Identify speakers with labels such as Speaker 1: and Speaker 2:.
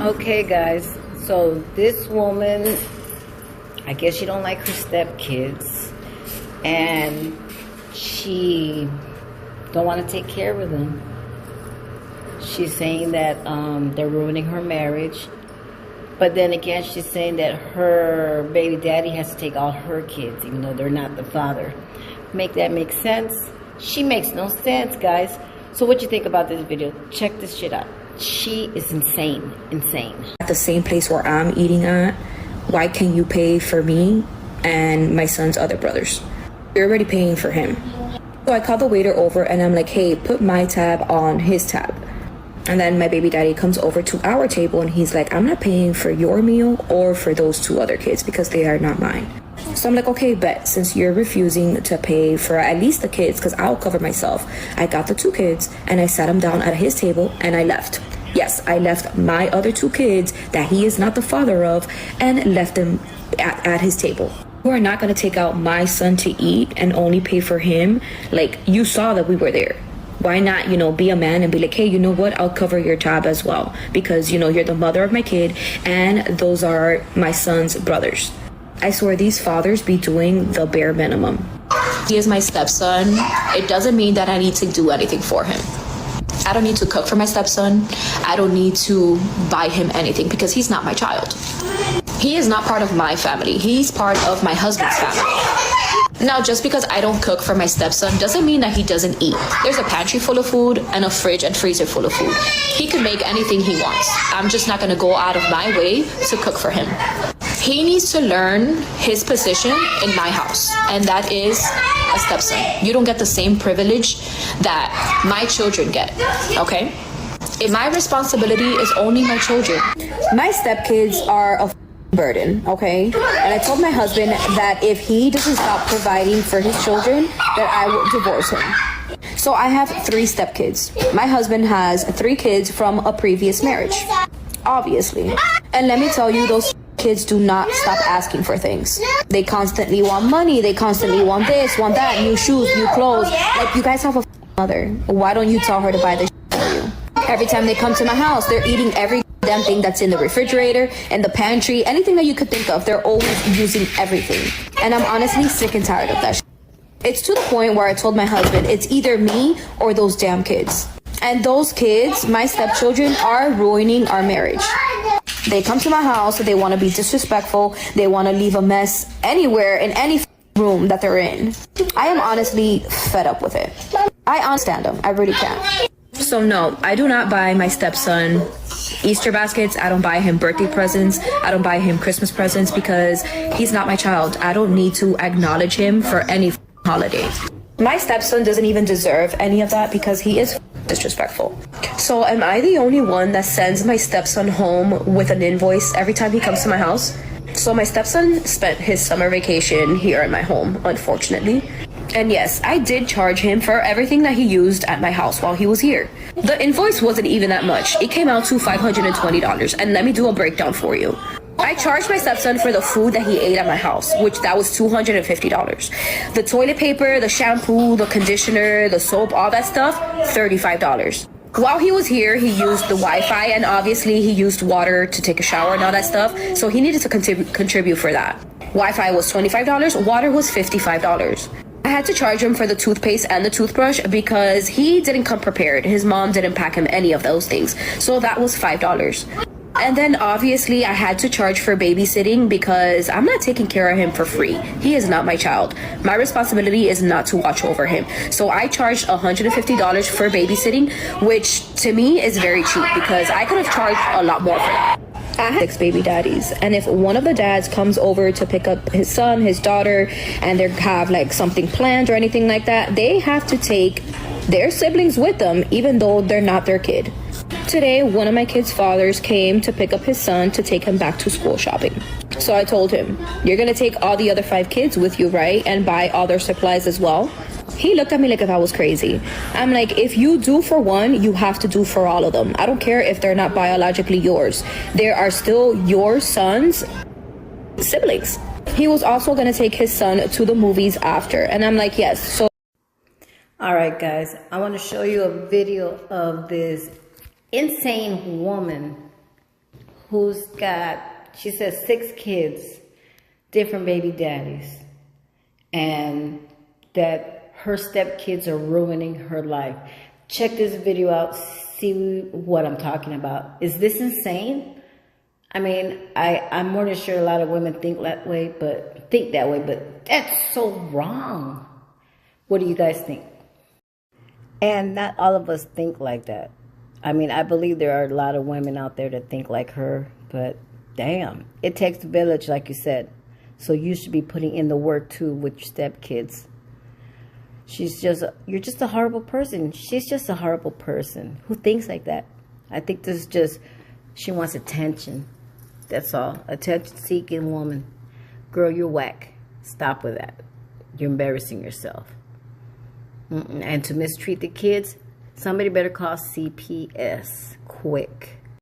Speaker 1: Okay, guys, so this woman, I guess she don't like her stepkids, and she don't want to take care of them. She's saying that they're ruining her marriage, but then again, she's saying that her baby daddy has to take all her kids, even though they're not the father. Make that make sense? She makes no sense, guys. So what you think about this video? Check this shit out. She is insane.
Speaker 2: At the same place where I'm eating at, why can't you pay for me and my son's other brothers? You're already paying for him. So I called the waiter over and I'm like, hey, put my tab on his tab. And then my baby daddy comes over to our table and he's like, I'm not paying for your meal or for those two other kids because they are not mine. So I'm like, okay, bet, since you're refusing to pay for at least the kids, because I'll cover myself, I got the two kids and I sat them down at his table and I left. Yes, I left my other two kids that he is not the father of and left them at his table. You are not going to take out my son to eat and only pay for him. Like, you saw that we were there. Why not, be a man and be like, hey, you know what? I'll cover your tab as well. Because, you're the mother of my kid and those are my son's brothers. I swear these fathers be doing the bare minimum.
Speaker 3: He is my stepson. It doesn't mean that I need to do anything for him. I don't need to cook for my stepson. I don't need to buy him anything because he's not my child. He is not part of my family. He's part of my husband's family. Now, just because I don't cook for my stepson doesn't mean that he doesn't eat. There's a pantry full of food and a fridge and freezer full of food. He can make anything he wants. I'm just not gonna go out of my way to cook for him. He needs to learn his position in my house, and that is a stepson. You don't get the same privilege that my children get, okay? My responsibility is only my children.
Speaker 2: My stepkids are a burden, okay? And I told my husband that if he doesn't stop providing for his children, that I will divorce him. So I have 3 stepkids. My husband has 3 kids from a previous marriage, obviously. And let me tell you, those kids do not stop asking for things. They constantly want money. They constantly want this, want that, new shoes, new clothes. Like, you guys have a mother. Why don't you tell her to buy this for you? Every time they come to my house, they're eating every damn thing that's in the refrigerator and the pantry, anything that you could think of. They're always using everything. And I'm honestly sick and tired of that. It's to the point where I told my husband, it's either me or those damn kids. And those kids, my stepchildren, are ruining our marriage. They come to my house, they want to be disrespectful, they want to leave a mess anywhere in any room that they're in. I am honestly fed up with it. I understand them, I really can. So no, I do not buy my stepson Easter baskets. I don't buy him birthday presents. I don't buy him Christmas presents because he's not my child. I don't need to acknowledge him for any holiday. My stepson doesn't even deserve any of that because he is disrespectful. So am I the only one that sends my stepson home with an invoice every time he comes to my house? So my stepson spent his summer vacation here at my home, unfortunately. And yes, I did charge him for everything that he used at my house while he was here. The invoice wasn't even that much. It came out to $520. And let me do a breakdown for you. I charged my stepson for the food that he ate at my house, which that was $250. The toilet paper, the shampoo, the conditioner, the soap, all that stuff, $35. While he was here, he used the Wi-Fi and obviously he used water to take a shower and all that stuff. So he needed to contribute for that. Wi-Fi was $25, water was $55. I had to charge him for the toothpaste and the toothbrush because he didn't come prepared. His mom didn't pack him any of those things. So that was $5. And then obviously I had to charge for babysitting because I'm not taking care of him for free. He is not my child. My responsibility is not to watch over him. So I charged $150 for babysitting, which to me is very cheap because I could have charged a lot more for that. I have 6 baby daddies, and if one of the dads comes over to pick up his son, his daughter, and they have like something planned or anything like that, they have to take their siblings with them even though they're not their kid. Today, one of my kids' fathers came to pick up his son to take him back to school shopping. So I told him, you're gonna take all the other 5 kids with you, right? And buy all their supplies as well? He looked at me like if I was crazy. I'm like, if you do for one, you have to do for all of them. I don't care if they're not biologically yours. They are still your son's siblings. He was also gonna take his son to the movies after. And I'm like, yes. So
Speaker 1: all right, guys, I want to show you a video of this insane woman who's got, she says, 6 kids, different baby daddies, and that her stepkids are ruining her life. Check this video out, see what I'm talking about. Is this insane? I mean, I'm more than sure a lot of women think that way, but that's so wrong. What do you guys think? And not all of us think like that. I mean, I believe there are a lot of women out there that think like her, but damn, it takes a village, like you said. So you should be putting in the work too with your stepkids. You're just a horrible person. She's just a horrible person. Who thinks like that? I think this is just, she wants attention. That's all. Attention-seeking woman. Girl, you're whack. Stop with that. You're embarrassing yourself. And to mistreat the kids, somebody better call CPS quick.